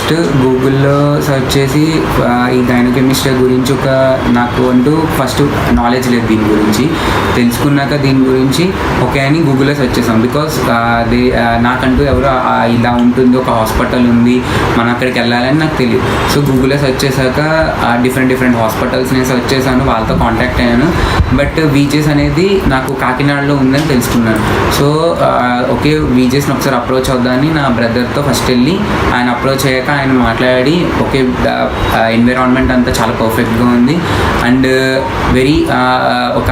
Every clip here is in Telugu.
ఫస్ట్ గూగుల్లో సెర్చ్ చేసి ఈ గైనోకెమిస్ట్రీ గురించి నాకు అంటూ ఫస్ట్ నాలెడ్జ్ లేదు దీని గురించి. తెలుసుకున్నాక దీని గురించి ఓకే అని గూగుల్లో సెర్చ్ చేసాం. బికాస్ నాకంటూ ఎవరు ఇలా ఉంటుంది, ఒక హాస్పిటల్ ఉంది, మనం అక్కడికి వెళ్ళాలని నాకు తెలియదు. సో గూగుల్లో సెర్చ్ చేశాక డిఫరెంట్ హాస్పిటల్స్ నేను సెర్చ్ చేశాను, వాళ్ళతో కాంటాక్ట్ అయ్యాను. బట్ వీజెస్ అనేది నాకు కాకినాడలో ఉందని తెలుసుకున్నాను. సో ఓకే వీజెస్ని ఒకసారి అప్రోచ్ అవుదామని నా బ్రదర్తో ఫస్ట్ వెళ్ళి ఆయన అప్రోచ్ అయ్యాక ఆయన మాట్లాడి ఓకే ఎన్విరాన్మెంట్ అంతా చాలా పర్ఫెక్ట్గా ఉంది అండ్ వెరీ ఒక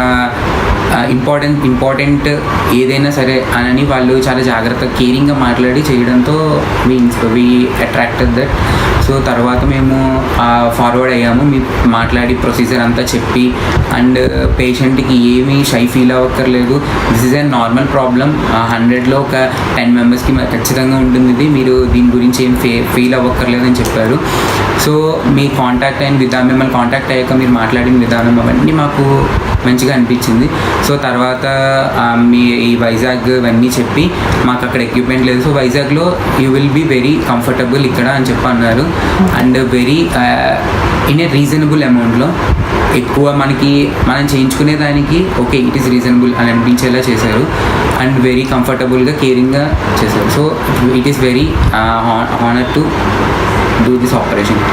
ఇంపార్టెంట్ ఏదైనా సరే అని వాళ్ళు చాలా జాగ్రత్తగా కేరింగ్గా మాట్లాడి చేయడంతో వీ అట్రాక్టెడ్ దట్. సో తర్వాత మేము ఫార్వర్డ్ అయ్యాము, మీ మాట్లాడి ప్రొసీజర్ అంతా చెప్పి అండ్ పేషెంట్కి ఏమీ షై ఫీల్ అవ్వక్కర్లేదు, this is a normal problem, 100లో ఒక 10 మెంబర్స్కి ఖచ్చితంగా ఉంటుంది, ఇది మీరు దీని గురించి ఏం ఫీల్ అవ్వక్కర్లేదు అని చెప్పారు. సో మీ మిమ్మల్ని కాంటాక్ట్ అయ్యాక మీరు మాట్లాడిన విధానం అవన్నీ మాకు మంచిగా అనిపించింది. సో తర్వాత ఈ వైజాగ్ ఇవన్నీ చెప్పి మాకు అక్కడ ఎక్విప్మెంట్ లేదు, సో వైజాగ్లో you will be very comfortable ఇక్కడ అని చెప్పి అన్నారు. And very in a reasonable అమౌంట్లో ఎక్కువ మనం చేయించుకునే దానికి ఓకే ఇట్ ఈస్ రీజనబుల్ అని అనిపించేలా చేశారు అండ్ వెరీ కంఫర్టబుల్గా కేరింగ్గా చేశారు. So it is very honour to do this operation.